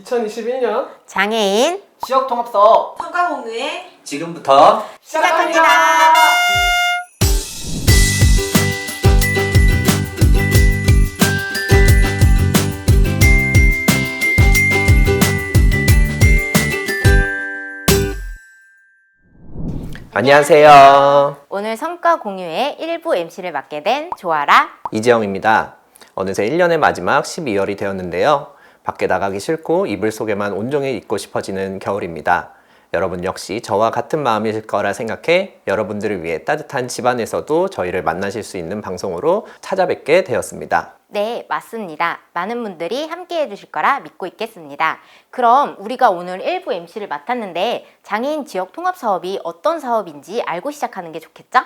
2021년 장애인 지역통합사업 성과공유의 지금부터 시작합니다. 안녕하세요. 오늘 성과 공유의 일부 MC를 맡게 된 조아라 이지영입니다. 어느새 1년의 마지막 12월이 되었는데요. 밖에 나가기 싫고 이불 속에만 온종일 있고 싶어지는 겨울입니다. 여러분 역시 저와 같은 마음이실 거라 생각해 여러분들을 위해 따뜻한 집안에서도 저희를 만나실 수 있는 방송으로 찾아뵙게 되었습니다. 네, 맞습니다. 많은 분들이 함께 해주실 거라 믿고 있겠습니다. 그럼 우리가 오늘 일부 MC를 맡았는데 장애인 지역 통합 사업이 어떤 사업인지 알고 시작하는 게 좋겠죠?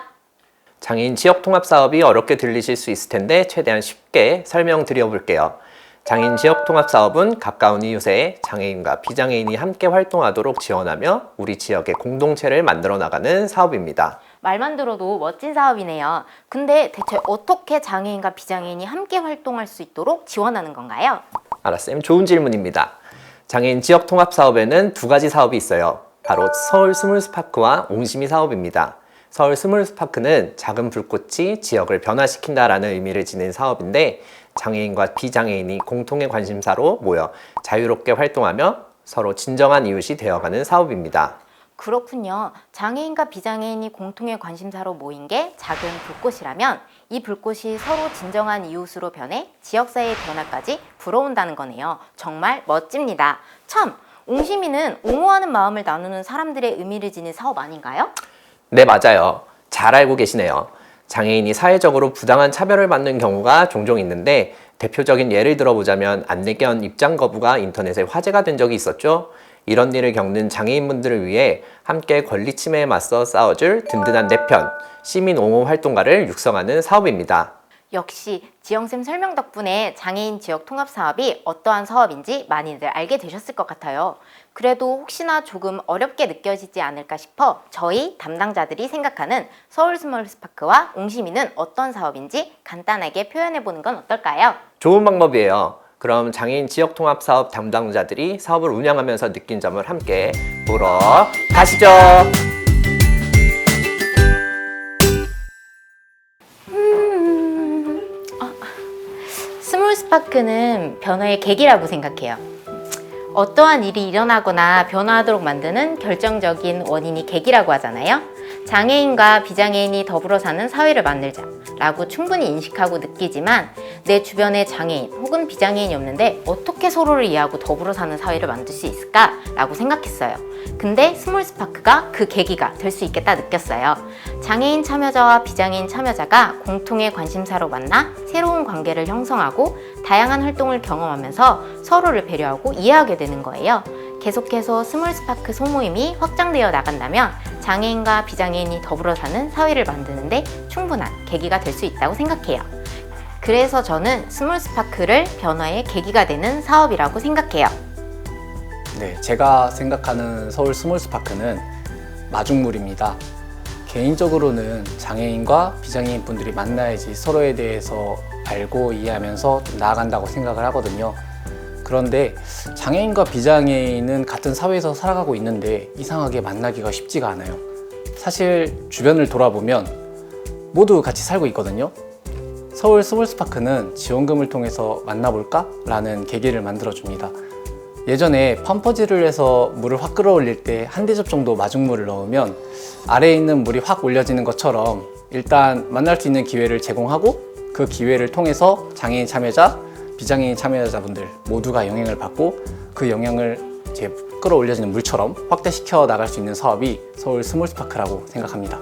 장애인 지역 통합 사업이 어렵게 들리실 수 있을 텐데 최대한 쉽게 설명드려 볼게요. 장애인 지역 통합 사업은 가까운 이웃에 장애인과 비장애인이 함께 활동하도록 지원하며 우리 지역의 공동체를 만들어 나가는 사업입니다. 말만 들어도 멋진 사업이네요. 근데 대체 어떻게 장애인과 비장애인이 함께 활동할 수 있도록 지원하는 건가요? 알았어요. 좋은 질문입니다. 장애인 지역 통합 사업에는 두 가지 사업이 있어요. 바로 서울 스몰스파크와 옹심이 사업입니다. 서울 스몰스파크는 작은 불꽃이 지역을 변화시킨다라는 의미를 지닌 사업인데 장애인과 비장애인이 공통의 관심사로 모여 자유롭게 활동하며 서로 진정한 이웃이 되어가는 사업입니다. 그렇군요. 장애인과 비장애인이 공통의 관심사로 모인 게 작은 불꽃이라면 이 불꽃이 서로 진정한 이웃으로 변해 지역사회의 변화까지 불어온다는 거네요. 정말 멋집니다. 참, 옹심이는 옹호하는 마음을 나누는 사람들의 의미를 지닌 사업 아닌가요? 네, 맞아요. 잘 알고 계시네요. 장애인이 사회적으로 부당한 차별을 받는 경우가 종종 있는데 대표적인 예를 들어보자면 안내견 입장 거부가 인터넷에 화제가 된 적이 있었죠. 이런 일을 겪는 장애인분들을 위해 함께 권리 침해에 맞서 싸워줄 든든한 내 편, 시민 옹호 활동가를 육성하는 사업입니다. 역시 지영쌤 설명 덕분에 장애인 지역 통합 사업이 어떠한 사업인지 많이들 알게 되셨을 것 같아요. 그래도 혹시나 조금 어렵게 느껴지지 않을까 싶어 저희 담당자들이 생각하는 서울 스몰스파크와 옹심이는 어떤 사업인지 간단하게 표현해 보는 건 어떨까요? 좋은 방법이에요. 그럼 장애인 지역 통합 사업 담당자들이 사업을 운영하면서 느낀 점을 함께 보러 가시죠. 스몰스파크는 변화의 계기라고 생각해요. 어떠한 일이 일어나거나 변화하도록 만드는 결정적인 원인이 계기라고 하잖아요. 장애인과 비장애인이 더불어 사는 사회를 만들자 라고 충분히 인식하고 느끼지만 내 주변에 장애인 혹은 비장애인이 없는데 어떻게 서로를 이해하고 더불어 사는 사회를 만들 수 있을까? 라고 생각했어요. 근데 스몰스파크가 그 계기가 될 수 있겠다 느꼈어요. 장애인 참여자와 비장애인 참여자가 공통의 관심사로 만나 새로운 관계를 형성하고 다양한 활동을 경험하면서 서로를 배려하고 이해하게 되는 거예요. 계속해서 스몰스파크 소모임이 확장되어 나간다면 장애인과 비장애인이 더불어 사는 사회를 만드는데 충분한 계기가 될 수 있다고 생각해요. 그래서 저는 스몰스파크를 변화의 계기가 되는 사업이라고 생각해요. 네, 제가 생각하는 서울 스몰스파크는 마중물입니다. 개인적으로는 장애인과 비장애인 분들이 만나야지 서로에 대해서 알고 이해하면서 좀 나아간다고 생각을 하거든요. 그런데 장애인과 비장애인은 같은 사회에서 살아가고 있는데 이상하게 만나기가 쉽지가 않아요. 사실 주변을 돌아보면 모두 같이 살고 있거든요. 서울 스몰스파크는 지원금을 통해서 만나볼까? 라는 계기를 만들어줍니다. 예전에 펌퍼질을 해서 물을 확 끌어올릴 때 한 대접 정도 마중물을 넣으면 아래에 있는 물이 확 올려지는 것처럼 일단 만날 수 있는 기회를 제공하고 그 기회를 통해서 장애인 참여자, 비장애인 참여자분들 모두가 영향을 받고 그 영향을 이제 끌어올려지는 물처럼 확대시켜 나갈 수 있는 사업이 서울 스몰스파크라고 생각합니다.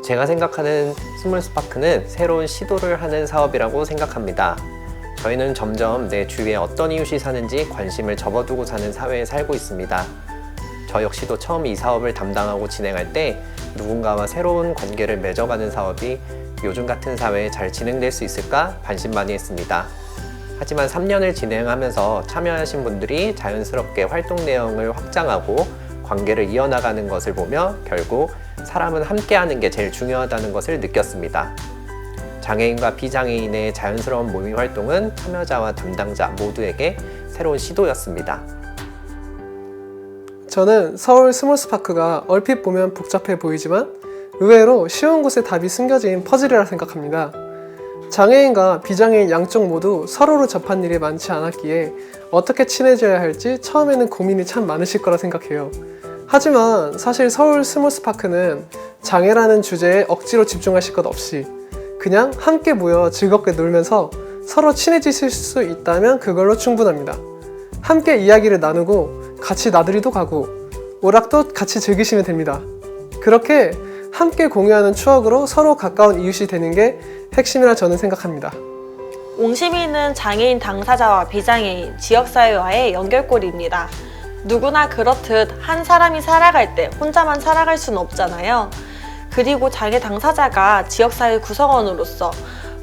제가 생각하는 스몰스파크는 새로운 시도를 하는 사업이라고 생각합니다. 저희는 점점 내 주위에 어떤 이웃이 사는지 관심을 접어두고 사는 사회에 살고 있습니다. 저 역시도 처음 이 사업을 담당하고 진행할 때 누군가와 새로운 관계를 맺어가는 사업이 요즘 같은 사회에 잘 진행될 수 있을까 반신반의했습니다. 하지만 3년을 진행하면서 참여하신 분들이 자연스럽게 활동 내용을 확장하고 관계를 이어나가는 것을 보며 결국 사람은 함께하는 게 제일 중요하다는 것을 느꼈습니다. 장애인과 비장애인의 자연스러운 모임 활동은 참여자와 담당자 모두에게 새로운 시도였습니다. 저는 서울 스몰스파크가 얼핏 보면 복잡해 보이지만 의외로 쉬운 곳에 답이 숨겨진 퍼즐이라 생각합니다. 장애인과 비장애인 양쪽 모두 서로를 접한 일이 많지 않았기에 어떻게 친해져야 할지 처음에는 고민이 참 많으실 거라 생각해요. 하지만 사실 서울 스몰스파크는 장애라는 주제에 억지로 집중하실 것 없이 그냥 함께 모여 즐겁게 놀면서 서로 친해지실 수 있다면 그걸로 충분합니다. 함께 이야기를 나누고 같이 나들이도 가고 오락도 같이 즐기시면 됩니다. 그렇게 함께 공유하는 추억으로 서로 가까운 이웃이 되는 게 핵심이라 저는 생각합니다. 옹심이는 장애인 당사자와 비장애인, 지역사회와의 연결고리입니다. 누구나 그렇듯 한 사람이 살아갈 때 혼자만 살아갈 수는 없잖아요. 그리고 장애 당사자가 지역사회 구성원으로서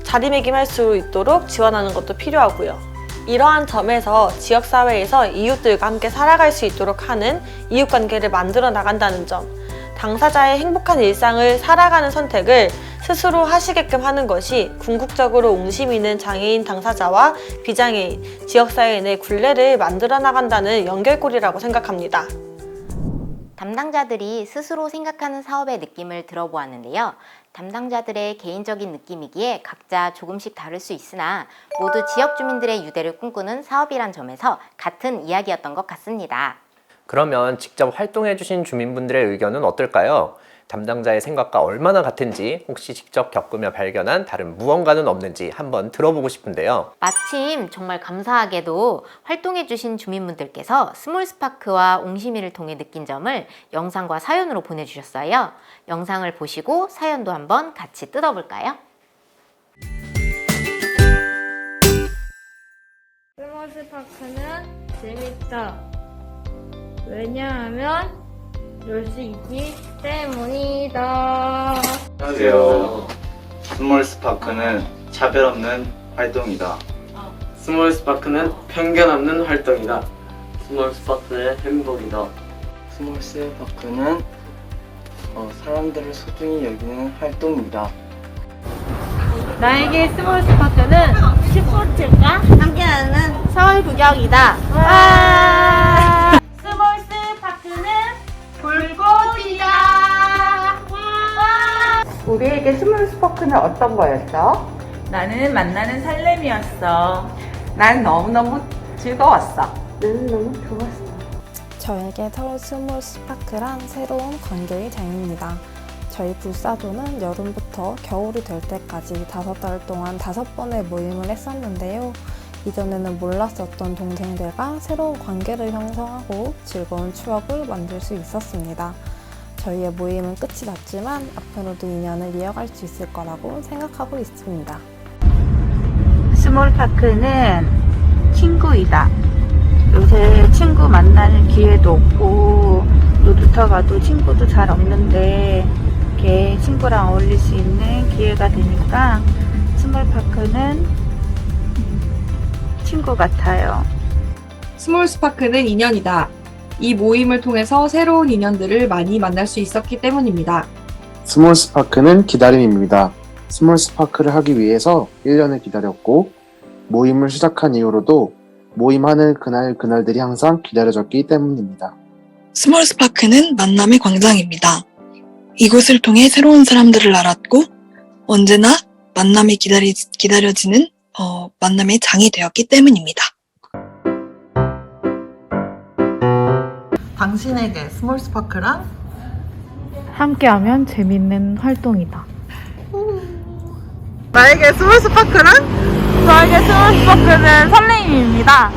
자리매김할 수 있도록 지원하는 것도 필요하고요. 이러한 점에서 지역사회에서 이웃들과 함께 살아갈 수 있도록 하는 이웃관계를 만들어 나간다는 점, 당사자의 행복한 일상을 살아가는 선택을 스스로 하시게끔 하는 것이 궁극적으로 옹심이는 장애인 당사자와 비장애인, 지역사회인의 굴레를 만들어 나간다는 연결고리라고 생각합니다. 담당자들이 스스로 생각하는 사업의 느낌을 들어보았는데요. 담당자들의 개인적인 느낌이기에 각자 조금씩 다를 수 있으나 모두 지역 주민들의 유대를 꿈꾸는 사업이란 점에서 같은 이야기였던 것 같습니다. 그러면 직접 활동해주신 주민분들의 의견은 어떨까요? 담당자의 생각과 얼마나 같은지, 혹시 직접 겪으며 발견한 다른 무언가는 없는지 한번 들어보고 싶은데요. 마침 정말 감사하게도 활동해주신 주민분들께서 스몰스파크와 옹심이를 통해 느낀 점을 영상과 사연으로 보내주셨어요. 영상을 보시고 사연도 한번 같이 뜯어볼까요? 스몰스파크는 재밌다. 왜냐하면 놀 수 있기 때문이다. 안녕하세요. 스몰스파크는 차별 없는 활동이다. 스몰스파크는 편견 없는 활동이다. 스몰스파크는 행복이다. 스몰스파크는 사람들을 소중히 여기는 활동이다. 나에게 스몰스파크는 스포츠가 함께하는 서울 구경이다. 스몰스파크는 불꽃이다. 우리에게 스몰스파크는 어떤 거였어? 나는 만나는 설렘이었어. 난 너무너무 즐거웠어. 나는 너무 좋았어. 저에게 서울 스몰스파크란 새로운 관계의 장입니다. 저희 불사조는 여름부터 겨울이 될 때까지 5달 동안 5번의 모임을 했었는데요. 이전에는 몰랐었던 동생들과 새로운 관계를 형성하고 즐거운 추억을 만들 수 있었습니다. 저희의 모임은 끝이 났지만 앞으로도 인연을 이어갈 수 있을 거라고 생각하고 있습니다. 스몰파크는 친구이다. 요새 친구 만나는 기회도 없고 놀이터 가도 친구도 잘 없는데 이렇게 친구랑 어울릴 수 있는 기회가 되니까 스몰파크는 친구 같아요. 스몰스파크는 인연이다. 이 모임을 통해서 새로운 인연들을 많이 만날 수 있었기 때문입니다. 스몰스파크는 기다림입니다. 스몰스파크를 하기 위해서 1년을 기다렸고 모임을 시작한 이후로도 모임하는 그날들이 항상 기다려졌기 때문입니다. 스몰스파크는 만남의 광장입니다. 이곳을 통해 새로운 사람들을 알았고 언제나 만남이 기다려지는 만남의 장이 되었기 때문입니다. 당신에게 스몰스파크란? 함께하면 재밌는 활동이다. 나에게 스몰스파크란? 저에게 스몰스파크는 설레임입니다.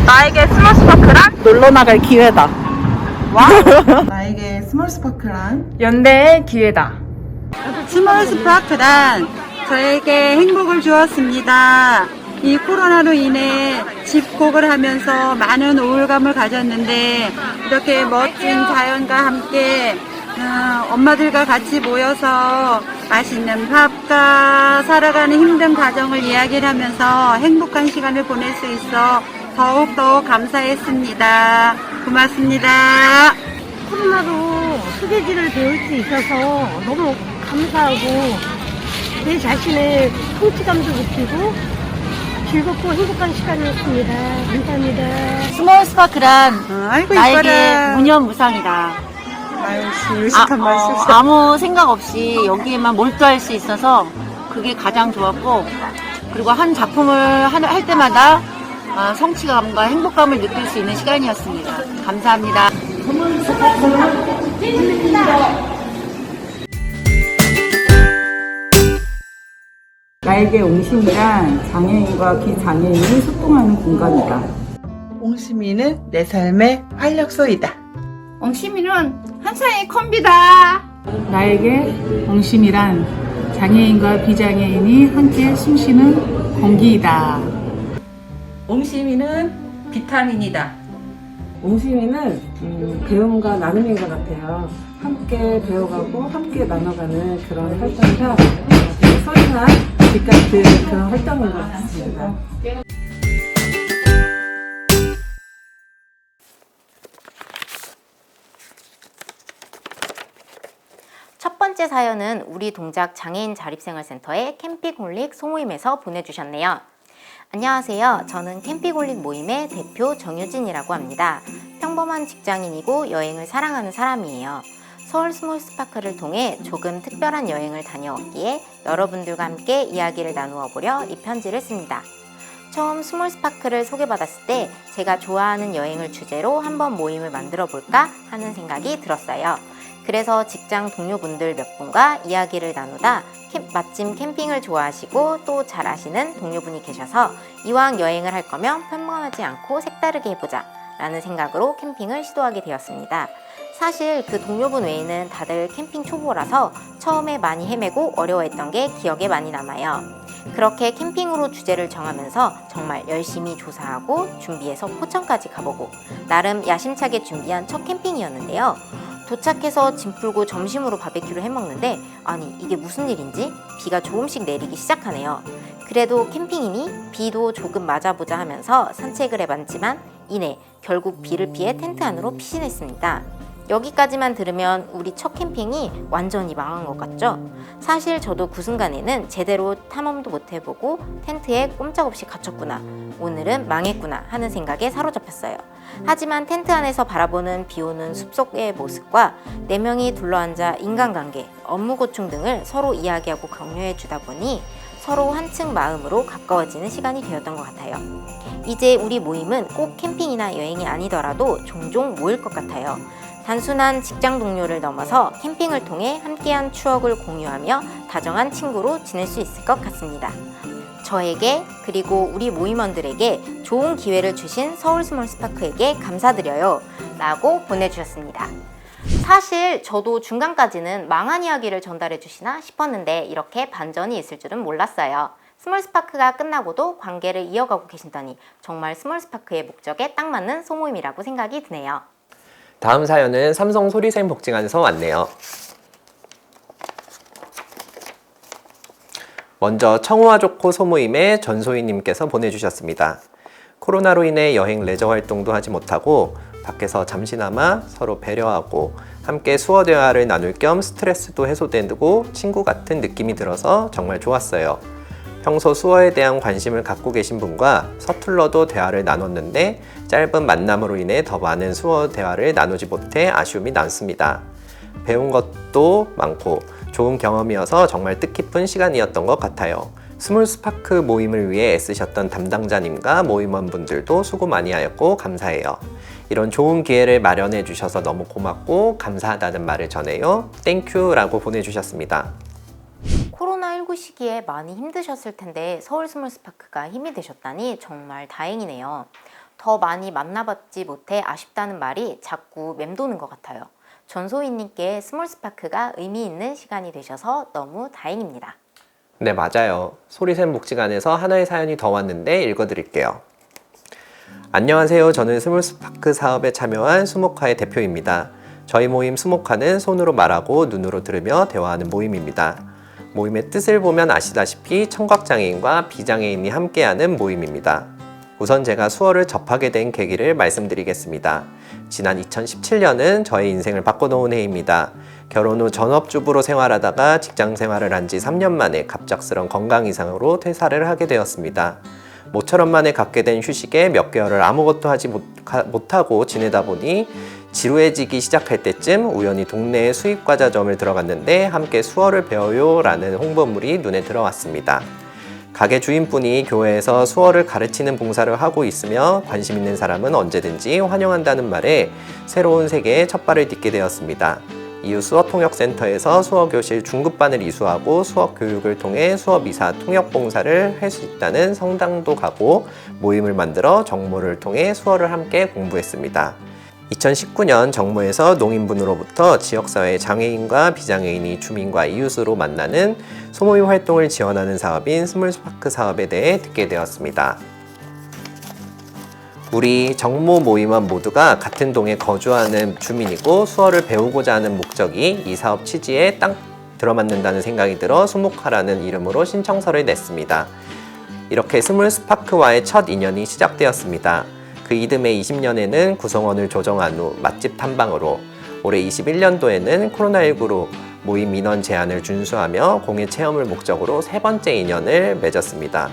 나에게 스몰스파크란? 놀러 나갈 기회다. 나에게 스몰스파크란? 연대의 기회다. 스몰스파크란 저에게 행복을 주었습니다. 이 코로나로 인해 집콕을 하면서 많은 우울감을 가졌는데 이렇게 멋진 자연과 함께 엄마들과 같이 모여서 맛있는 밥과 살아가는 힘든 가정을 이야기를 하면서 행복한 시간을 보낼 수 있어 더욱더 감사했습니다. 고맙습니다. 코로나로 휴게지를 배울 수 있어서 너무 감사하고 내 자신의 성취감도 느끼고 즐겁고 행복한 시간이었습니다. 감사합니다. 스몰 스파크란 나에게 무념무상이다. 유식한 말씀. 아무 생각 없이 여기에만 몰두할 수 있어서 그게 가장 좋았고, 그리고 한 작품을 할 때마다 성취감과 행복감을 느낄 수 있는 시간이었습니다. 감사합니다. 나에게 옹심이란 장애인과 비장애인이 소통하는 공간이다. 옹심이는 내 삶의 활력소이다. 옹심이는 한상의 콤비다. 나에게 옹심이란 장애인과 비장애인이 함께 숨쉬는 공기이다. 옹심이는 비타민이다. 옹심이는 배움과 나눔인 것 같아요. 함께 배워가고 함께 나눠가는 그런 활동이라 되게 소중한 빛 같은 그런 활동인 것 같습니다. 첫 번째 사연은 우리 동작 장애인 자립생활센터의 캠핑홀릭 소모임에서 보내주셨네요. 안녕하세요. 저는 캠핑홀릭 모임의 대표 정유진이라고 합니다. 평범한 직장인이고 여행을 사랑하는 사람이에요. 서울 스몰스파크를 통해 조금 특별한 여행을 다녀왔기에 여러분들과 함께 이야기를 나누어 보려 이 편지를 씁니다. 처음 스몰스파크를 소개받았을 때 제가 좋아하는 여행을 주제로 한번 모임을 만들어 볼까 하는 생각이 들었어요. 그래서 직장 동료분들 몇 분과 이야기를 나누다 마침 캠핑을 좋아하시고 또 잘 아시는 동료분이 계셔서 이왕 여행을 할 거면 평범하지 않고 색다르게 해보자 라는 생각으로 캠핑을 시도하게 되었습니다. 사실 그 동료분 외에는 다들 캠핑 초보라서 처음에 많이 헤매고 어려워했던 게 기억에 많이 남아요. 그렇게 캠핑으로 주제를 정하면서 정말 열심히 조사하고 준비해서 포천까지 가보고 나름 야심차게 준비한 첫 캠핑이었는데요. 도착해서 짐 풀고 점심으로 바베큐를 해먹는데 아니 이게 무슨 일인지 비가 조금씩 내리기 시작하네요. 그래도 캠핑이니 비도 조금 맞아보자 하면서 산책을 해봤지만 이내 결국 비를 피해 텐트 안으로 피신했습니다. 여기까지만 들으면 우리 첫 캠핑이 완전히 망한 것 같죠? 사실 저도 그 순간에는 제대로 탐험도 못 해보고 텐트에 꼼짝없이 갇혔구나, 오늘은 망했구나 하는 생각에 사로잡혔어요. 하지만 텐트 안에서 바라보는 비오는 숲속의 모습과 4명이 둘러앉아 인간관계, 업무 고충 등을 서로 이야기하고 격려해 주다 보니 서로 한층 마음으로 가까워지는 시간이 되었던 것 같아요. 이제 우리 모임은 꼭 캠핑이나 여행이 아니더라도 종종 모일 것 같아요. 단순한 직장 동료를 넘어서 캠핑을 통해 함께한 추억을 공유하며 다정한 친구로 지낼 수 있을 것 같습니다. 저에게 그리고 우리 모임원들에게 좋은 기회를 주신 서울 스몰스파크에게 감사드려요 라고 보내주셨습니다. 사실 저도 중간까지는 망한 이야기를 전달해 주시나 싶었는데 이렇게 반전이 있을 줄은 몰랐어요. 스몰스파크가 끝나고도 관계를 이어가고 계신다니 정말 스몰스파크의 목적에 딱 맞는 소모임이라고 생각이 드네요. 다음 사연은 삼성 소리샘 복지관에서 왔네요. 먼저 청우와 좋고 소모임의 전소희님께서 보내주셨습니다. 코로나로 인해 여행 레저 활동도 하지 못하고 밖에서 잠시나마 서로 배려하고 함께 수어 대화를 나눌 겸 스트레스도 해소되고 친구 같은 느낌이 들어서 정말 좋았어요. 평소 수어에 대한 관심을 갖고 계신 분과 서툴러도 대화를 나눴는데 짧은 만남으로 인해 더 많은 수어 대화를 나누지 못해 아쉬움이 남습니다. 배운 것도 많고 좋은 경험이어서 정말 뜻깊은 시간이었던 것 같아요. 스몰스파크 모임을 위해 애쓰셨던 담당자님과 모임원분들도 수고 많이 하였고 감사해요. 이런 좋은 기회를 마련해 주셔서 너무 고맙고 감사하다는 말을 전해요. 땡큐라고 보내주셨습니다. 코로나19 시기에 많이 힘드셨을 텐데 서울 스몰스파크가 힘이 되셨다니 정말 다행이네요. 더 많이 만나받지 못해 아쉽다는 말이 자꾸 맴도는 것 같아요. 전소희님께 스몰스파크가 의미 있는 시간이 되셔서 너무 다행입니다. 네, 맞아요. 소리샘 복지관에서 하나의 사연이 더 왔는데 읽어드릴게요. 안녕하세요. 저는 스몰스파크 사업에 참여한 수목화의 대표입니다. 저희 모임 수목화는 손으로 말하고 눈으로 들으며 대화하는 모임입니다. 모임의 뜻을 보면 아시다시피 청각장애인과 비장애인이 함께하는 모임입니다. 우선 제가 수어를 접하게 된 계기를 말씀드리겠습니다. 지난 2017년은 저의 인생을 바꿔놓은 해입니다. 결혼 후 전업주부로 생활하다가 직장 생활을 한 지 3년 만에 갑작스런 건강 이상으로 퇴사를 하게 되었습니다. 모처럼 만에 갖게 된 휴식에 몇 개월을 아무것도 하지 못하고 지내다 보니 지루해지기 시작할 때쯤 우연히 동네에 수입과자점을 들어갔는데 함께 수어를 배워요 라는 홍보물이 눈에 들어왔습니다. 가게 주인분이 교회에서 수어를 가르치는 봉사를 하고 있으며 관심 있는 사람은 언제든지 환영한다는 말에 새로운 세계에 첫 발을 딛게 되었습니다. 이후 수어통역센터에서 수어교실 중급반을 이수하고 수어교육을 통해 수어미사 통역봉사를 할 수 있다는 성당도 가고 모임을 만들어 정모를 통해 수어를 함께 공부했습니다. 2019년 정모에서 농인분으로부터 지역사회 장애인과 비장애인이 주민과 이웃으로 만나는 소모임 활동을 지원하는 사업인 스몰스파크 사업에 대해 듣게 되었습니다. 우리 정모 모임원 모두가 같은 동에 거주하는 주민이고 수어를 배우고자 하는 목적이 이 사업 취지에 딱 들어맞는다는 생각이 들어 수목화라는 이름으로 신청서를 냈습니다. 이렇게 스몰스파크와의 첫 인연이 시작되었습니다. 그 이듬해 20년에는 구성원을 조정한 후 맛집 탐방으로, 올해 21년도에는 코로나19로 모임 인원 제한을 준수하며 공예 체험을 목적으로 세 번째 인연을 맺었습니다.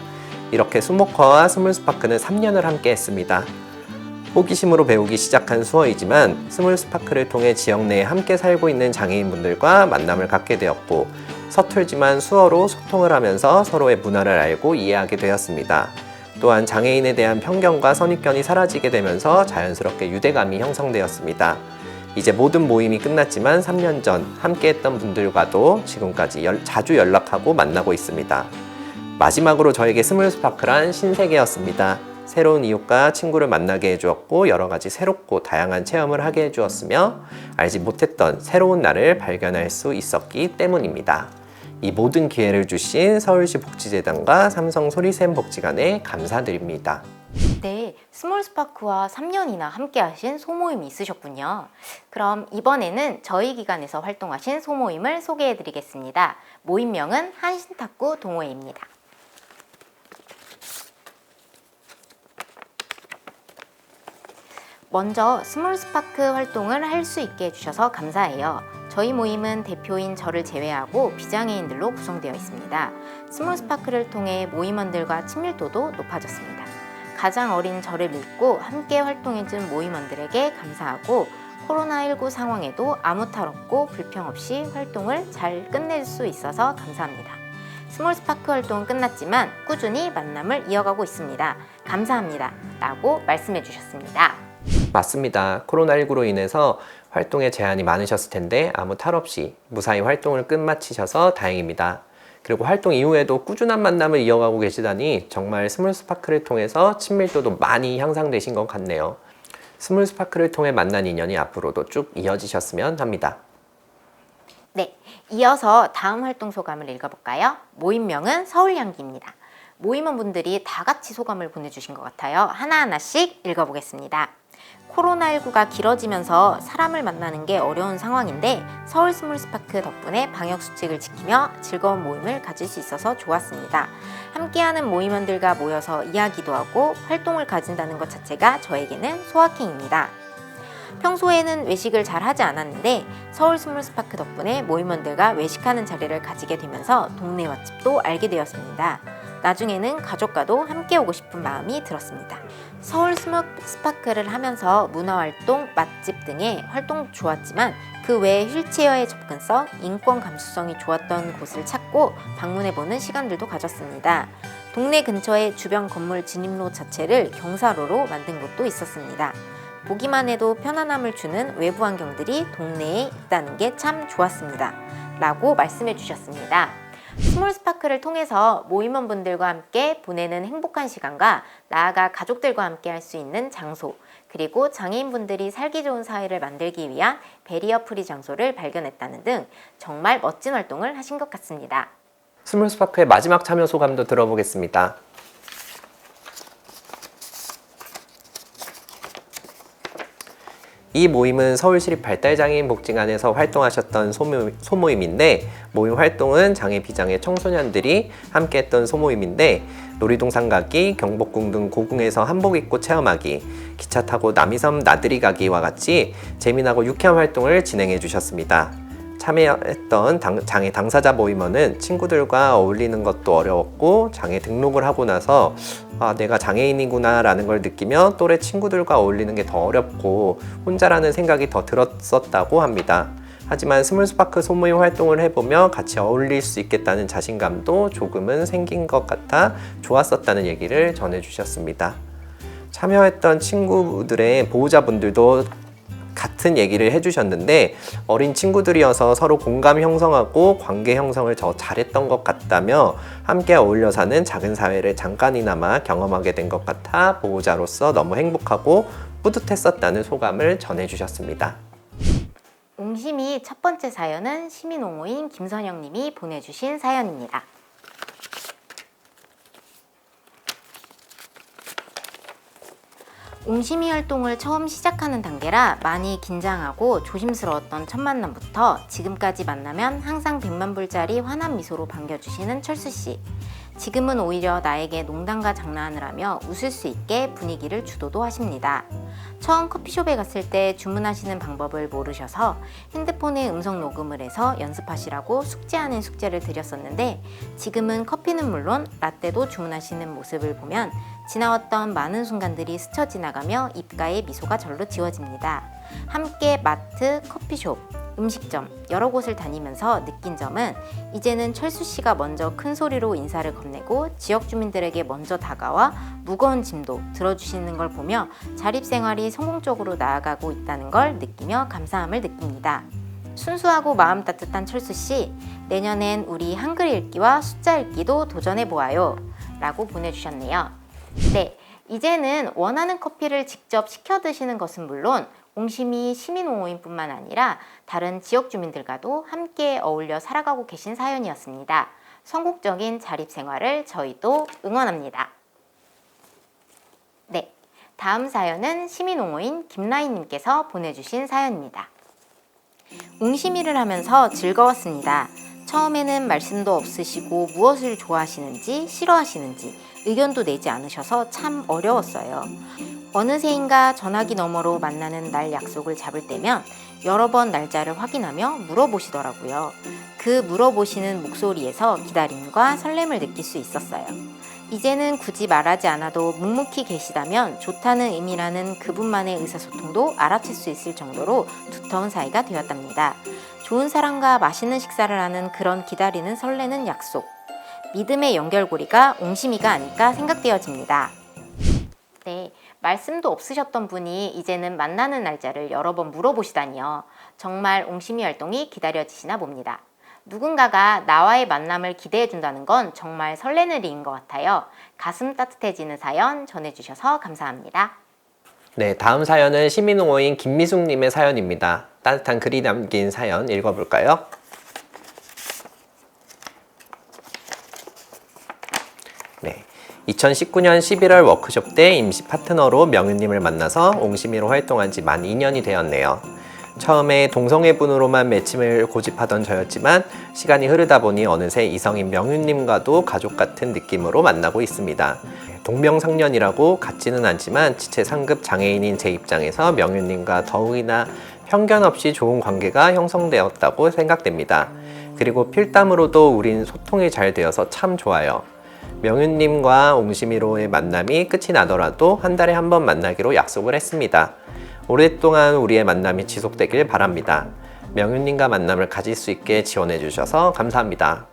이렇게 수목화와 스몰스파크는 3년을 함께 했습니다. 호기심으로 배우기 시작한 수어이지만 스몰스파크를 통해 지역 내에 함께 살고 있는 장애인분들과 만남을 갖게 되었고, 서툴지만 수어로 소통을 하면서 서로의 문화를 알고 이해하게 되었습니다. 또한 장애인에 대한 편견과 선입견이 사라지게 되면서 자연스럽게 유대감이 형성되었습니다. 이제 모든 모임이 끝났지만 3년 전 함께했던 분들과도 지금까지 자주 연락하고 만나고 있습니다. 마지막으로 저에게 스몰스파크란 신세계였습니다. 새로운 이웃과 친구를 만나게 해주었고 여러 가지 새롭고 다양한 체험을 하게 해주었으며 알지 못했던 새로운 나를 발견할 수 있었기 때문입니다. 이 모든 기회를 주신 서울시 복지재단과 삼성 소리샘 복지관에 감사드립니다. 네, 스몰스파크와 3년이나 함께 하신 소모임이 있으셨군요. 그럼 이번에는 저희 기관에서 활동하신 소모임을 소개해 드리겠습니다. 모임명은 한신탁구 동호회입니다. 먼저 스몰스파크 활동을 할 수 있게 해주셔서 감사해요. 저희 모임은 대표인 저를 제외하고 비장애인들로 구성되어 있습니다. 스몰스파크를 통해 모임원들과 친밀도도 높아졌습니다. 가장 어린 저를 믿고 함께 활동해준 모임원들에게 감사하고 코로나19 상황에도 아무 탈 없고 불평 없이 활동을 잘 끝낼 수 있어서 감사합니다. 스몰스파크 활동은 끝났지만 꾸준히 만남을 이어가고 있습니다. 감사합니다. 라고 말씀해 주셨습니다. 맞습니다. 코로나19로 인해서 활동에 제한이 많으셨을 텐데 아무 탈 없이 무사히 활동을 끝마치셔서 다행입니다. 그리고 활동 이후에도 꾸준한 만남을 이어가고 계시다니 정말 스몰스파크를 통해서 친밀도도 많이 향상되신 것 같네요. 스몰스파크를 통해 만난 인연이 앞으로도 쭉 이어지셨으면 합니다. 네, 이어서 다음 활동 소감을 읽어볼까요? 모임명은 서울향기입니다. 모임원분들이 다 같이 소감을 보내주신 것 같아요. 하나하나씩 읽어보겠습니다. 코로나19가 길어지면서 사람을 만나는 게 어려운 상황인데 서울 스몰스파크 덕분에 방역수칙을 지키며 즐거운 모임을 가질 수 있어서 좋았습니다. 함께하는 모임원들과 모여서 이야기도 하고 활동을 가진다는 것 자체가 저에게는 소확행입니다. 평소에는 외식을 잘 하지 않았는데 서울 스몰스파크 덕분에 모임원들과 외식하는 자리를 가지게 되면서 동네 맛집도 알게 되었습니다. 나중에는 가족과도 함께 오고 싶은 마음이 들었습니다. 서울 스몰스파크를 하면서 문화활동, 맛집 등의 활동 좋았지만 그 외에 휠체어의 접근성, 인권 감수성이 좋았던 곳을 찾고 방문해보는 시간들도 가졌습니다. 동네 근처에 주변 건물 진입로 자체를 경사로로 만든 곳도 있었습니다. 보기만 해도 편안함을 주는 외부 환경들이 동네에 있다는 게 참 좋았습니다. 라고 말씀해 주셨습니다. 스몰스파크를 통해서 모임원분들과 함께 보내는 행복한 시간과 나아가 가족들과 함께 할 수 있는 장소, 그리고 장애인분들이 살기 좋은 사회를 만들기 위한 베리어 프리 장소를 발견했다는 등 정말 멋진 활동을 하신 것 같습니다. 스몰스파크의 마지막 참여 소감도 들어보겠습니다. 이 모임은 서울시립 발달장애인 복지관에서 활동하셨던 소모임인데, 모임 활동은 장애 비장애 청소년들이 함께했던 소모임인데, 놀이동산 가기, 경복궁 등 고궁에서 한복 입고 체험하기, 기차 타고 남이섬 나들이 가기와 같이 재미나고 유쾌한 활동을 진행해 주셨습니다. 참여했던 장애 당사자 모임원은 친구들과 어울리는 것도 어려웠고 장애 등록을 하고 나서 내가 장애인이구나 라는 걸 느끼며 또래 친구들과 어울리는 게 더 어렵고 혼자라는 생각이 더 들었었다고 합니다. 하지만 스몰스파크 소모임 활동을 해보며 같이 어울릴 수 있겠다는 자신감도 조금은 생긴 것 같아 좋았었다는 얘기를 전해주셨습니다. 참여했던 친구들의 보호자분들도 같은 얘기를 해주셨는데 어린 친구들이어서 서로 공감 형성하고 관계 형성을 더 잘했던 것 같다며 함께 어울려 사는 작은 사회를 잠깐이나마 경험하게 된 것 같아 보호자로서 너무 행복하고 뿌듯했었다는 소감을 전해주셨습니다. 옹심이 첫 번째 사연은 시민옹호인 김선영 님이 보내주신 사연입니다. 옹심이 활동을 처음 시작하는 단계라 많이 긴장하고 조심스러웠던 첫 만남부터 지금까지 만나면 항상 100만 불짜리 환한 미소로 반겨주시는 철수씨. 지금은 오히려 나에게 농담과 장난을 하며 웃을 수 있게 분위기를 주도도 하십니다. 처음 커피숍에 갔을 때 주문하시는 방법을 모르셔서 핸드폰에 음성 녹음을 해서 연습하시라고 숙제 아닌 숙제를 드렸었는데 지금은 커피는 물론 라떼도 주문하시는 모습을 보면 지나왔던 많은 순간들이 스쳐 지나가며 입가에 미소가 절로 지워집니다. 함께 마트, 커피숍, 음식점 여러 곳을 다니면서 느낀 점은 이제는 철수 씨가 먼저 큰 소리로 인사를 건네고 지역 주민들에게 먼저 다가와 무거운 짐도 들어주시는 걸 보며 자립생활이 성공적으로 나아가고 있다는 걸 느끼며 감사함을 느낍니다. 순수하고 마음 따뜻한 철수 씨, 내년엔 우리 한글 읽기와 숫자 읽기도 도전해 보아요 라고 보내주셨네요. 네, 이제는 원하는 커피를 직접 시켜 드시는 것은 물론 옹심이 시민옹호인뿐만 아니라 다른 지역 주민들과도 함께 어울려 살아가고 계신 사연이었습니다. 성공적인 자립생활을 저희도 응원합니다. 네, 다음 사연은 시민옹호인 김라인님께서 보내주신 사연입니다. 옹심이를 하면서 즐거웠습니다. 처음에는 말씀도 없으시고 무엇을 좋아하시는지 싫어하시는지 의견도 내지 않으셔서 참 어려웠어요. 어느새인가 전화기 너머로 만나는 날 약속을 잡을 때면 여러 번 날짜를 확인하며 물어보시더라고요. 그 물어보시는 목소리에서 기다림과 설렘을 느낄 수 있었어요. 이제는 굳이 말하지 않아도 묵묵히 계시다면 좋다는 의미라는 그분만의 의사소통도 알아챌 수 있을 정도로 두터운 사이가 되었답니다. 좋은 사람과 맛있는 식사를 하는 그런 기다리는 설레는 약속. 믿음의 연결고리가 옹심이가 아닐까 생각되어집니다. 네, 말씀도 없으셨던 분이 이제는 만나는 날짜를 여러 번 물어보시다니요. 정말 옹심이 활동이 기다려지시나 봅니다. 누군가가 나와의 만남을 기대해준다는 건 정말 설레는 일인 것 같아요. 가슴 따뜻해지는 사연 전해주셔서 감사합니다. 네, 다음 사연은 시민옹호인 김미숙님의 사연입니다. 따뜻한 글이 남긴 사연 읽어볼까요? 네, 2019년 11월 워크숍 때 임시 파트너로 명윤님을 만나서 옹심이로 활동한 지 만 2년이 되었네요. 처음에 동성애분으로만 매칭을 고집하던 저였지만 시간이 흐르다 보니 어느새 이성인 명윤님과도 가족 같은 느낌으로 만나고 있습니다. 동명상련이라고 같지는 않지만 지체 상급 장애인인 제 입장에서 명윤님과 더욱이나 편견 없이 좋은 관계가 형성되었다고 생각됩니다. 그리고 필담으로도 우린 소통이 잘 되어서 참 좋아요. 명윤님과 옹심이로의 만남이 끝이 나더라도 한 달에 한 번 만나기로 약속을 했습니다. 오랫동안 우리의 만남이 지속되길 바랍니다. 명윤님과 만남을 가질 수 있게 지원해 주셔서 감사합니다.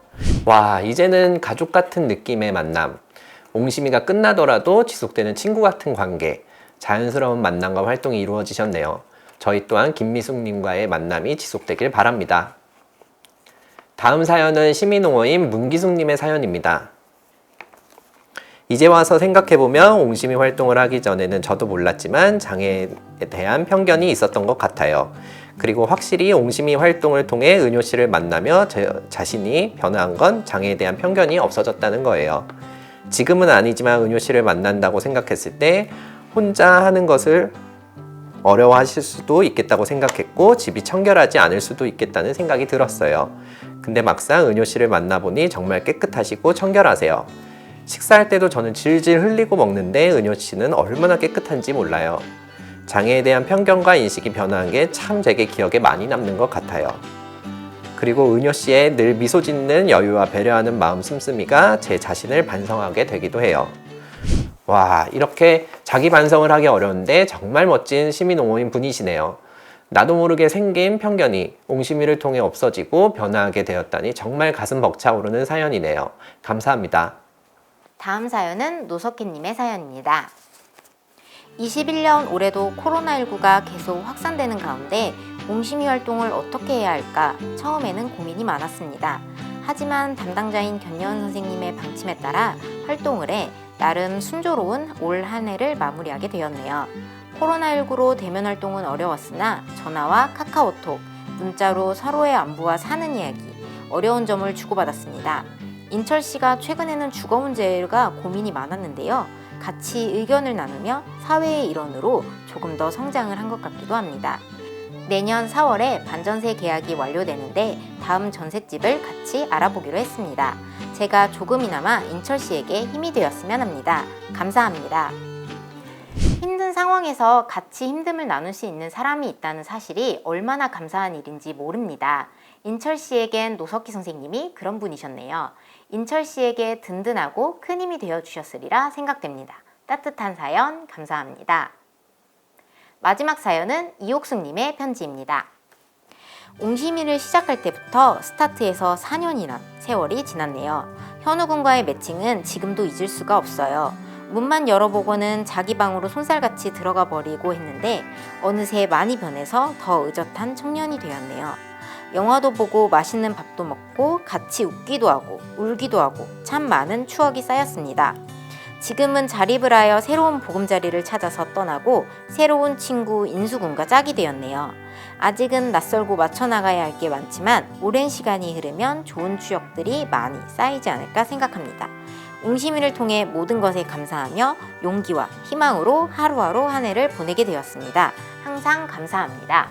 와, 이제는 가족 같은 느낌의 만남. 옹심이가 끝나더라도 지속되는 친구 같은 관계. 자연스러운 만남과 활동이 이루어지셨네요. 저희 또한 김미숙님과의 만남이 지속되길 바랍니다. 다음 사연은 시민옹호인 문기숙님의 사연입니다. 이제 와서 생각해보면 옹심이 활동을 하기 전에는 저도 몰랐지만 장애에 대한 편견이 있었던 것 같아요. 그리고 확실히 옹심이 활동을 통해 은효 씨를 만나며 제 자신이 변화한 건 장애에 대한 편견이 없어졌다는 거예요. 지금은 아니지만 은효 씨를 만난다고 생각했을 때 혼자 하는 것을 어려워하실 수도 있겠다고 생각했고 집이 청결하지 않을 수도 있겠다는 생각이 들었어요. 근데 막상 은효 씨를 만나보니 정말 깨끗하시고 청결하세요. 식사할 때도 저는 질질 흘리고 먹는데 은효 씨는 얼마나 깨끗한지 몰라요. 장애에 대한 편견과 인식이 변화한 게 참 제게 기억에 많이 남는 것 같아요. 그리고 은효 씨의 늘 미소 짓는 여유와 배려하는 마음 씀씀이가 제 자신을 반성하게 되기도 해요. 와, 이렇게 자기 반성을 하기 어려운데 정말 멋진 시민옹호인 분이시네요. 나도 모르게 생긴 편견이 옹심이를 통해 없어지고 변화하게 되었다니 정말 가슴 벅차오르는 사연이네요. 감사합니다. 다음 사연은 노석희님의 사연입니다. 21년 올해도 코로나19가 계속 확산되는 가운데 옹심이 활동을 어떻게 해야 할까 처음에는 고민이 많았습니다. 하지만 담당자인 견여은 선생님의 방침에 따라 활동을 해 나름 순조로운 올 한 해를 마무리하게 되었네요. 코로나19로 대면 활동은 어려웠으나 전화와 카카오톡, 문자로 서로의 안부와 사는 이야기, 어려운 점을 주고받았습니다. 인철 씨가 최근에는 주거 문제가 고민이 많았는데요. 같이 의견을 나누며 사회의 일원으로 조금 더 성장을 한 것 같기도 합니다. 내년 4월에 반전세 계약이 완료되는데 다음 전셋집을 같이 알아보기로 했습니다. 제가 조금이나마 인철 씨에게 힘이 되었으면 합니다. 감사합니다. 힘든 상황에서 같이 힘듦을 나눌 수 있는 사람이 있다는 사실이 얼마나 감사한 일인지 모릅니다. 인철 씨에겐 노석희 선생님이 그런 분이셨네요. 인철 씨에게 든든하고 큰 힘이 되어주셨으리라 생각됩니다. 따뜻한 사연 감사합니다. 마지막 사연은 이옥숙님의 편지입니다. 옹심이를 시작할 때부터 스타트해서 4년이나 세월이 지났네요. 현우군과의 매칭은 지금도 잊을 수가 없어요. 문만 열어보고는 자기 방으로 손살같이 들어가 버리고 했는데 어느새 많이 변해서 더 의젓한 청년이 되었네요. 영화도 보고 맛있는 밥도 먹고 같이 웃기도 하고 울기도 하고 참 많은 추억이 쌓였습니다. 지금은 자립을 하여 새로운 보금자리를 찾아서 떠나고 새로운 친구 인수군과 짝이 되었네요. 아직은 낯설고 맞춰나가야 할 게 많지만 오랜 시간이 흐르면 좋은 추억들이 많이 쌓이지 않을까 생각합니다. 옹심이를 통해 모든 것에 감사하며 용기와 희망으로 하루하루 한 해를 보내게 되었습니다. 항상 감사합니다.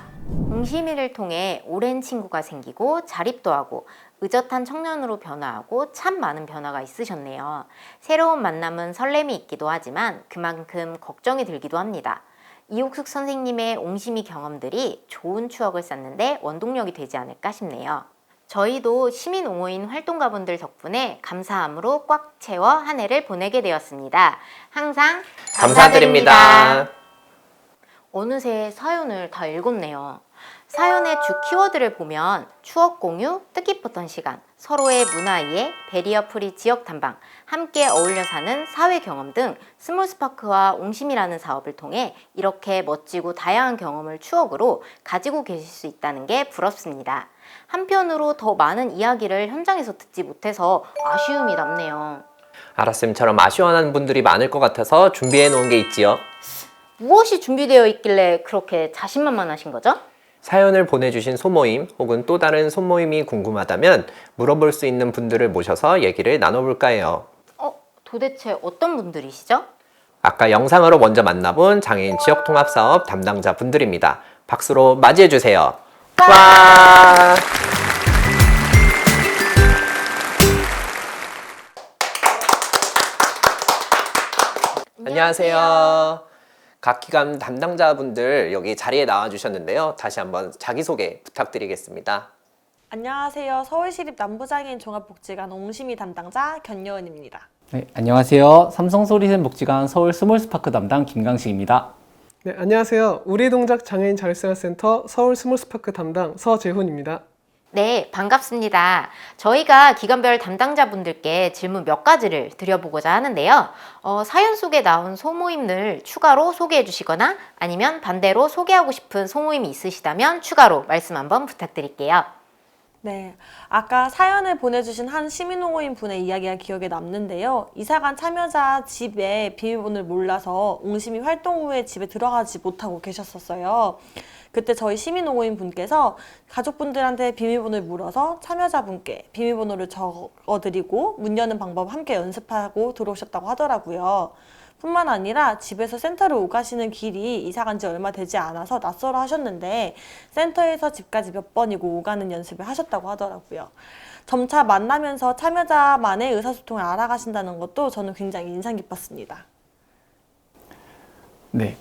옹심이를 통해 오랜 친구가 생기고 자립도 하고 의젓한 청년으로 변화하고 참 많은 변화가 있으셨네요. 새로운 만남은 설렘이 있기도 하지만 그만큼 걱정이 들기도 합니다. 이옥숙 선생님의 옹심이 경험들이 좋은 추억을 쌓는데 원동력이 되지 않을까 싶네요. 저희도 시민옹호인 활동가분들 덕분에 감사함으로 꽉 채워 한 해를 보내게 되었습니다. 항상 감사드립니다. 어느새 사연을 다 읽었네요. 사연의 주 키워드를 보면 추억 공유, 뜻깊었던 시간, 서로의 문화 이해, 베리어 프리 지역 탐방, 함께 어울려 사는 사회 경험 등 스몰스파크와 옹심이라는 사업을 통해 이렇게 멋지고 다양한 경험을 추억으로 가지고 계실 수 있다는 게 부럽습니다. 한편으로 더 많은 이야기를 현장에서 듣지 못해서 아쉬움이 남네요. 아라쌤처럼 아쉬워하는 분들이 많을 것 같아서 준비해 놓은 게 있지요. 무엇이 준비되어 있길래 그렇게 자신만만하신 거죠? 사연을 보내주신 소모임 혹은 또 다른 소모임이 궁금하다면 물어볼 수 있는 분들을 모셔서 얘기를 나눠볼까 해요. 도대체 어떤 분들이시죠? 아까 영상으로 먼저 만나본 장애인 지역통합사업 담당자 분들입니다. 박수로 맞이해주세요. 와! 안녕하세요. 각 기관 담당자분들 여기 자리에 나와주셨는데요. 다시 한번 자기소개 부탁드리겠습니다. 안녕하세요. 서울시립 남부장애인 종합복지관 옹심이 담당자 견여은입니다. 네, 안녕하세요. 삼성소리샘 복지관 서울 스몰스파크 담당 김강식입니다. 네, 안녕하세요. 우리 동작 장애인 자립생활센터 서울 스몰스파크 담당 서재훈입니다. 네, 반갑습니다. 저희가 기관별 담당자분들께 질문 몇 가지를 드려보고자 하는데요. 사연 속에 나온 소모임들 추가로 소개해 주시거나 아니면 반대로 소개하고 싶은 소모임이 있으시다면 추가로 말씀 한번 부탁드릴게요. 네, 아까 사연을 보내주신 한 시민옹호인 분의 이야기가 기억에 남는데요. 이사간 참여자 집에 비밀번호를 몰라서 옹심이 활동 후에 집에 들어가지 못하고 계셨었어요. 그때 저희 시민옹호인 분께서 가족분들한테 비밀번호를 물어서 참여자분께 비밀번호를 적어드리고 문 여는 방법 함께 연습하고 들어오셨다고 하더라고요. 뿐만 아니라 집에서 센터를 오가시는 길이 이사간 지 얼마 되지 않아서 낯설어 하셨는데 센터에서 집까지 몇 번이고 오가는 연습을 하셨다고 하더라고요. 점차 만나면서 참여자만의 의사소통을 알아가신다는 것도 저는 굉장히 인상 깊었습니다. 네,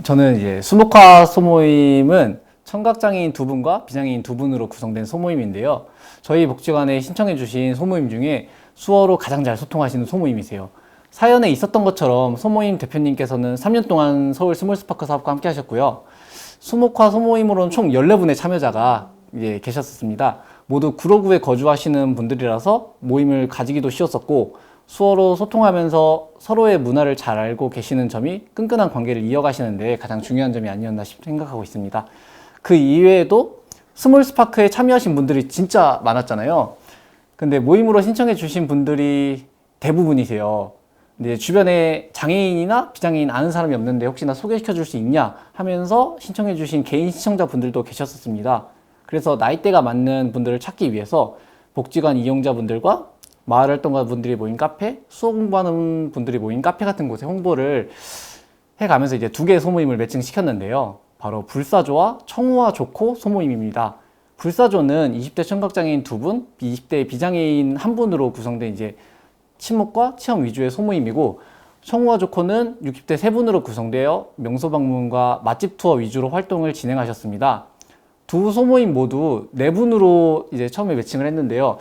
저는 이제 수목화 소모임은 청각장애인 2분과 비장애인 2분으로 구성된 소모임인데요. 저희 복지관에 신청해 주신 소모임 중에 수어로 가장 잘 소통하시는 소모임이세요. 사연에 있었던 것처럼 소모임 대표님께서는 3년 동안 서울 스몰스파크 사업과 함께 하셨고요. 수목화 소모임으로는 총 14분의 참여자가 계셨습니다. 모두 구로구에 거주하시는 분들이라서 모임을 가지기도 쉬웠었고, 수어로 소통하면서 서로의 문화를 잘 알고 계시는 점이 끈끈한 관계를 이어가시는데 가장 중요한 점이 아니었나 생각하고 있습니다. 그 이외에도 스몰스파크에 참여하신 분들이 진짜 많았잖아요. 근데 모임으로 신청해 주신 분들이 대부분이세요. 근데 주변에 장애인이나 비장애인 아는 사람이 없는데 혹시나 소개시켜 줄 수 있냐 하면서 신청해 주신 개인 시청자분들도 계셨었습니다. 그래서 나이대가 맞는 분들을 찾기 위해서 복지관 이용자분들과 마을활동가 분들이 모인 카페, 수어 공부하는 분들이 모인 카페 같은 곳에 홍보를 해가면서 이제 2개의 소모임을 매칭시켰는데요. 바로 불사조와 청우와 조코 소모임입니다. 불사조는 20대 청각장애인 2분, 20대 비장애인 1분으로 구성된 이제 친목과 체험 위주의 소모임이고, 청우와 조코는 60대 3분으로 구성되어 명소 방문과 맛집 투어 위주로 활동을 진행하셨습니다. 두 소모임 모두 4분으로 이제 처음에 매칭을 했는데요.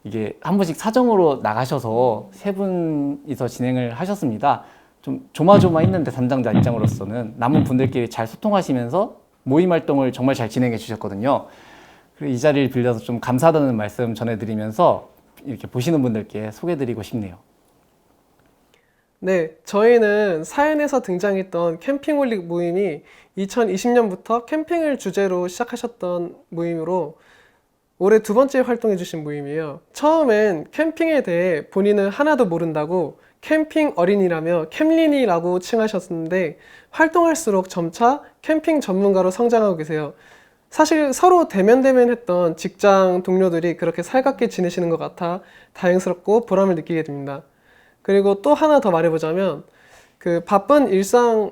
이게 한 분씩 사정으로 나가셔서 3분이서 진행을 하셨습니다. 좀 조마조마했는데 담당자 입장으로서는 남은 분들끼리 잘 소통하시면서 모임 활동을 정말 잘 진행해 주셨거든요. 그리고 이 자리를 빌려서 좀 감사하다는 말씀 전해드리면서 이렇게 보시는 분들께 소개해드리고 싶네요. 네, 저희는 사연에서 등장했던 캠핑홀릭 모임이 2020년부터 캠핑을 주제로 시작하셨던 모임으로 올해 2번째 활동해 주신 모임이에요. 처음엔 캠핑에 대해 본인은 하나도 모른다고 캠핑 어린이라며 캠린이라고 칭하셨는데 활동할수록 점차 캠핑 전문가로 성장하고 계세요. 사실 서로 대면했던 직장 동료들이 그렇게 살갑게 지내시는 것 같아 다행스럽고 보람을 느끼게 됩니다. 그리고 또 하나 더 말해보자면 그 바쁜 일상을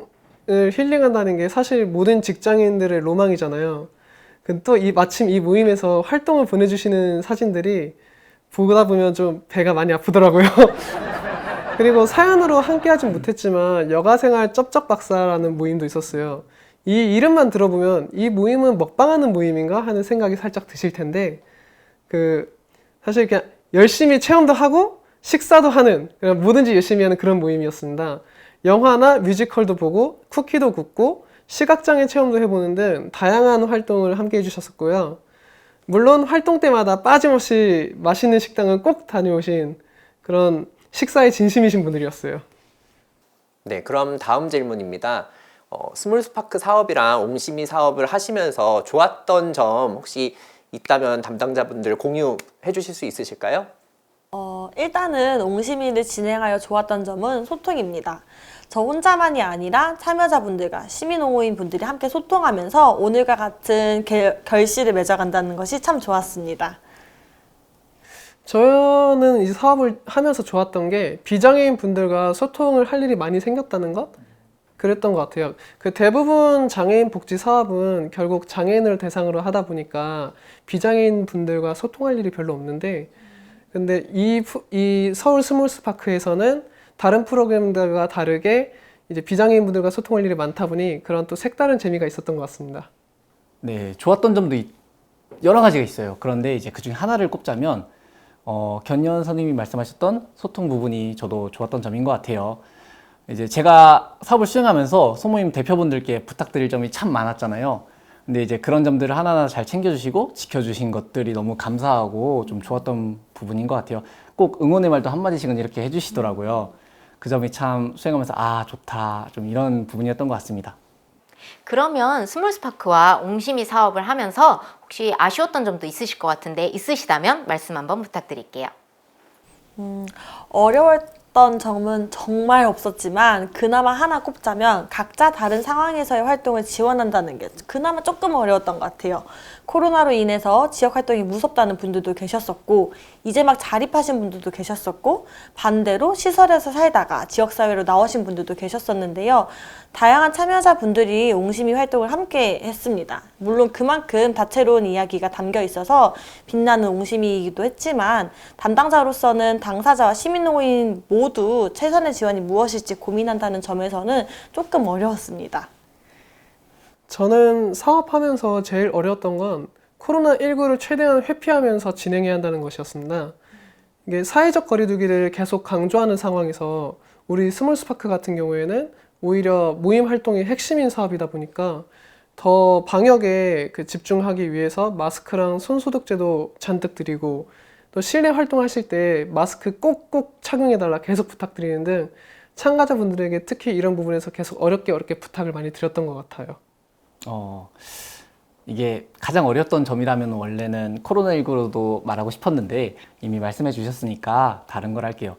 힐링한다는 게 사실 모든 직장인들의 로망이잖아요. 또 마침 이 모임에서 활동을 보내주시는 사진들이 보다 보면 좀 배가 많이 아프더라고요. 그리고 사연으로 함께 하진 못했지만 여가생활 쩝쩝박사라는 모임도 있었어요. 이 이름만 들어보면 이 모임은 먹방하는 모임인가 하는 생각이 살짝 드실 텐데 사실 그냥 열심히 체험도 하고 식사도 하는, 그냥 뭐든지 열심히 하는 그런 모임이었습니다. 영화나 뮤지컬도 보고 쿠키도 굽고 시각장애 체험도 해보는 등 다양한 활동을 함께 해주셨었고요. 물론 활동 때마다 빠짐없이 맛있는 식당을 꼭 다녀오신 그런 식사에 진심이신 분들이었어요. 네, 그럼 다음 질문입니다. 스몰스파크 사업이랑 옹심이 사업을 하시면서 좋았던 점 혹시 있다면 담당자분들 공유해 주실 수 있으실까요? 일단은 옹심이를 진행하여 좋았던 점은 소통입니다. 저 혼자만이 아니라 참여자분들과 시민옹호인 분들이 함께 소통하면서 오늘과 같은 결실을 맺어간다는 것이 참 좋았습니다. 저는 이 사업을 하면서 좋았던 게 비장애인 분들과 소통을 할 일이 많이 생겼다는 것? 그랬던 것 같아요. 대부분 장애인 복지 사업은 결국 장애인을 대상으로 하다 보니까 비장애인 분들과 소통할 일이 별로 없는데, 근데 이 서울 스몰스파크에서는 다른 프로그램들과 다르게 이제 비장애인 분들과 소통할 일이 많다 보니 그런 또 색다른 재미가 있었던 것 같습니다. 네, 좋았던 점도 여러 가지가 있어요. 그런데 이제 그중에 하나를 꼽자면 견연 선생님이 말씀하셨던 소통 부분이 저도 좋았던 점인 것 같아요. 이제 제가 사업을 수행하면서 소모임 대표분들께 부탁드릴 점이 참 많았잖아요. 근데 이제 그런 점들을 하나하나 잘 챙겨주시고 지켜주신 것들이 너무 감사하고 좀 좋았던 부분인 것 같아요. 꼭 응원의 말도 한마디씩은 이렇게 해주시더라고요. 그 점이 참 수행하면서 아 좋다 좀 이런 부분이었던 것 같습니다. 그러면 스몰스파크와 옹심이 사업을 하면서 혹시 아쉬웠던 점도 있으실 것 같은데 있으시다면 말씀 한번 부탁드릴게요. 어려웠던 점은 정말 없었지만 그나마 하나 꼽자면 각자 다른 상황에서의 활동을 지원한다는 게 그나마 조금 어려웠던 것 같아요. 코로나로 인해서 지역 활동이 무섭다는 분들도 계셨었고 이제 막 자립하신 분들도 계셨었고 반대로 시설에서 살다가 지역사회로 나오신 분들도 계셨었는데요. 다양한 참여자분들이 옹심이 활동을 함께 했습니다. 물론 그만큼 다채로운 이야기가 담겨 있어서 빛나는 옹심이이기도 했지만 담당자로서는 당사자와 시민농인 모두 최선의 지원이 무엇일지 고민한다는 점에서는 조금 어려웠습니다. 저는 사업하면서 제일 어려웠던 건 코로나19를 최대한 회피하면서 진행해야 한다는 것이었습니다. 이게 사회적 거리두기를 계속 강조하는 상황에서 우리 스몰스파크 같은 경우에는 오히려 모임 활동이 핵심인 사업이다 보니까 더 방역에 집중하기 위해서 마스크랑 손소독제도 잔뜩 드리고 또 실내 활동하실 때 마스크 꼭꼭 착용해달라 계속 부탁드리는 등 참가자분들에게 특히 이런 부분에서 계속 어렵게 부탁을 많이 드렸던 것 같아요. 이게 가장 어려웠던 점이라면 원래는 코로나19로도 말하고 싶었는데 이미 말씀해 주셨으니까 다른 걸 할게요.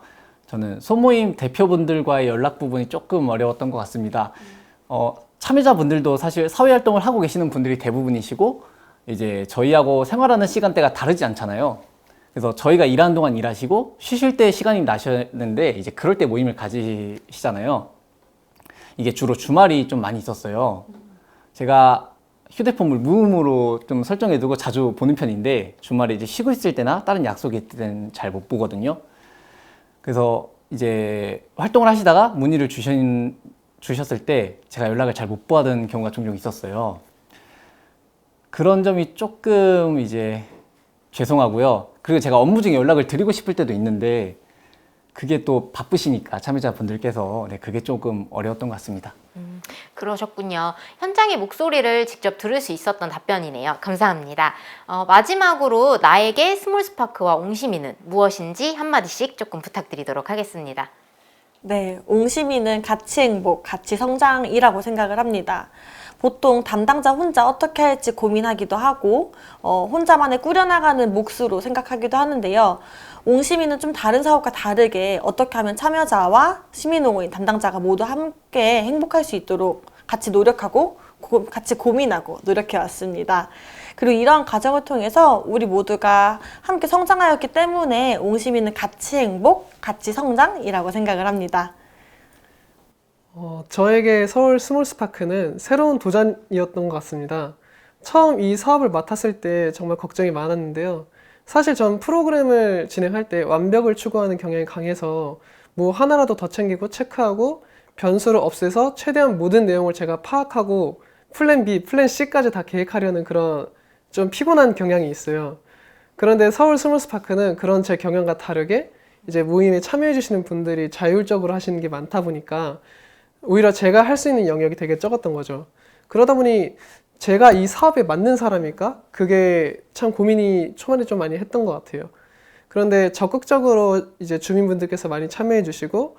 저는 소모임 대표분들과의 연락 부분이 조금 어려웠던 것 같습니다. 참여자분들도 사실 사회활동을 하고 계시는 분들이 대부분이시고 이제 저희하고 생활하는 시간대가 다르지 않잖아요. 그래서 저희가 일하는 동안 일하시고 쉬실 때 시간이 나셨는데 이제 그럴 때 모임을 가지시잖아요. 이게 주로 주말이 좀 많이 있었어요. 제가 휴대폰을 무음으로 좀 설정해두고 자주 보는 편인데 주말에 이제 쉬고 있을 때나 다른 약속이 있을 때는 잘 못 보거든요. 그래서 이제 활동을 하시다가 문의를 주셨을 때 제가 연락을 잘 못 받은 경우가 종종 있었어요. 그런 점이 조금 이제 죄송하고요. 그리고 제가 업무 중에 연락을 드리고 싶을 때도 있는데 그게 또 바쁘시니까 참여자분들께서 그게 조금 어려웠던 것 같습니다. 그러셨군요. 현장의 목소리를 직접 들을 수 있었던 답변이네요. 감사합니다. 마지막으로 나에게 스몰스파크와 옹심이는 무엇인지 한마디씩 조금 부탁드리도록 하겠습니다. 네, 옹심이는 같이 행복, 같이 성장이라고 생각을 합니다. 보통 담당자 혼자 어떻게 할지 고민하기도 하고 혼자만의 꾸려나가는 몫으로 생각하기도 하는데요. 옹심이는 좀 다른 사업과 다르게 어떻게 하면 참여자와 시민옹호인 담당자가 모두 함께 행복할 수 있도록 같이 노력하고 같이 고민하고 노력해 왔습니다. 그리고 이러한 과정을 통해서 우리 모두가 함께 성장하였기 때문에 옹심이는 같이 행복, 같이 성장이라고 생각을 합니다. 저에게 서울 스몰스파크는 새로운 도전이었던 것 같습니다. 처음 이 사업을 맡았을 때 정말 걱정이 많았는데요. 사실 전 프로그램을 진행할 때 완벽을 추구하는 경향이 강해서 뭐 하나라도 더 챙기고 체크하고 변수를 없애서 최대한 모든 내용을 제가 파악하고 플랜 B, 플랜 C까지 다 계획하려는 그런 좀 피곤한 경향이 있어요. 그런데 서울 스몰스파크는 그런 제 경향과 다르게 이제 모임에 참여해 주시는 분들이 자율적으로 하시는 게 많다 보니까 오히려 제가 할 수 있는 영역이 되게 적었던 거죠. 그러다 보니 제가 이 사업에 맞는 사람일까? 그게 참 고민이 초반에 좀 많이 했던 것 같아요. 그런데 적극적으로 이제 주민분들께서 많이 참여해 주시고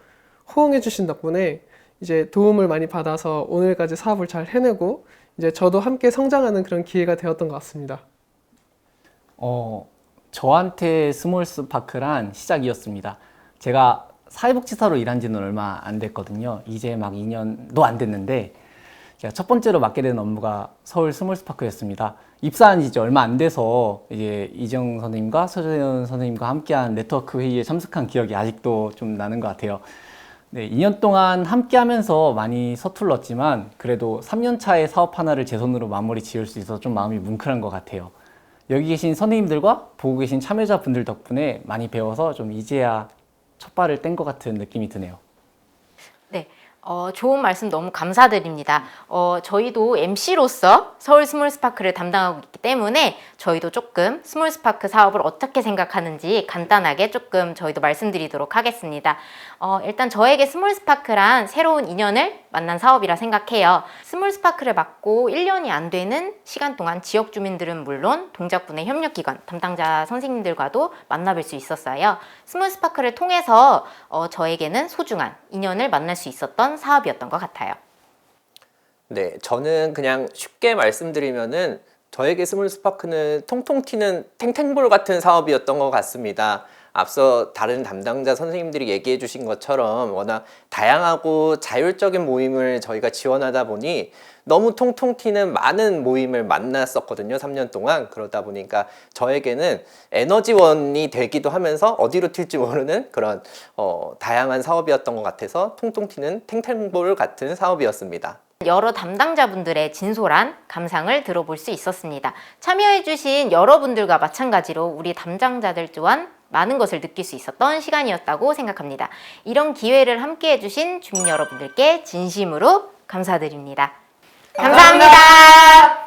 호응해 주신 덕분에 이제 도움을 많이 받아서 오늘까지 사업을 잘 해내고 이제 저도 함께 성장하는 그런 기회가 되었던 것 같습니다. 저한테 스몰스파크란 시작이었습니다. 제가 사회복지사로 일한 지는 얼마 안 됐거든요. 이제 막 2년도 안 됐는데 제가 첫 번째로 맡게 된 업무가 서울 스몰스파크였습니다. 입사한 지 이제 얼마 안 돼서 이제 이정 선생님과 서재현 선생님과 함께한 네트워크 회의에 참석한 기억이 아직도 좀 나는 것 같아요. 네, 2년 동안 함께 하면서 많이 서툴렀지만 그래도 3년 차의 사업 하나를 제 손으로 마무리 지을 수 있어서 좀 마음이 뭉클한 것 같아요. 여기 계신 선생님들과 보고 계신 참여자분들 덕분에 많이 배워서 좀 이제야 첫 발을 뗀 것 같은 느낌이 드네요. 네. 좋은 말씀 너무 감사드립니다. 저희도 MC로서 서울 스몰스파크를 담당하고 있기 때문에 저희도 조금 스몰스파크 사업을 어떻게 생각하는지 간단하게 조금 저희도 말씀드리도록 하겠습니다. 일단 저에게 스몰스파크란 새로운 인연을 만난 사업이라 생각해요. 스몰스파크를 맡고 1년이 안 되는 시간 동안 지역 주민들은 물론 동작군의 협력기관, 담당자 선생님들과도 만나뵐 수 있었어요. 스몰스파크를 통해서 저에게는 소중한 인연을 만날 수 있었던 사업이었던 것 같아요. 네, 저는 그냥 쉽게 말씀드리면은 저에게 스몰스파크는 통통 튀는 탱탱볼 같은 사업이었던 것 같습니다. 앞서 다른 담당자 선생님들이 얘기해 주신 것처럼 워낙 다양하고 자율적인 모임을 저희가 지원하다 보니 너무 통통 튀는 많은 모임을 만났었거든요. 3년 동안. 그러다 보니까 저에게는 에너지원이 되기도 하면서 어디로 튈지 모르는 그런 다양한 사업이었던 것 같아서 통통 튀는 탱탱볼 같은 사업이었습니다. 여러 담당자분들의 진솔한 감상을 들어볼 수 있었습니다. 참여해주신 여러분들과 마찬가지로 우리 담당자들 또한 많은 것을 느낄 수 있었던 시간이었다고 생각합니다. 이런 기회를 함께 해주신 주민 여러분들께 진심으로 감사드립니다. 감사합니다.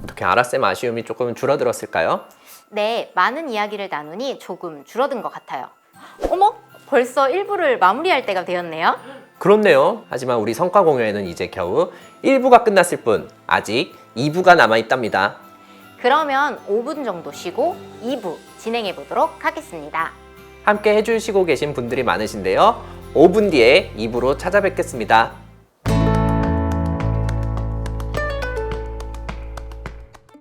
어떻게 아라쌤 아쉬움이 조금 줄어들었을까요? 네, 많은 이야기를 나누니 조금 줄어든 것 같아요. 어머, 벌써 1부를 마무리할 때가 되었네요. 그렇네요. 하지만 우리 성과 공유에는 이제 겨우 1부가 끝났을 뿐 아직 2부가 남아있답니다. 그러면 5분 정도 쉬고 2부 진행해 보도록 하겠습니다. 함께 해주시고 계신 분들이 많으신데요. 5분 뒤에 2부로 찾아뵙겠습니다.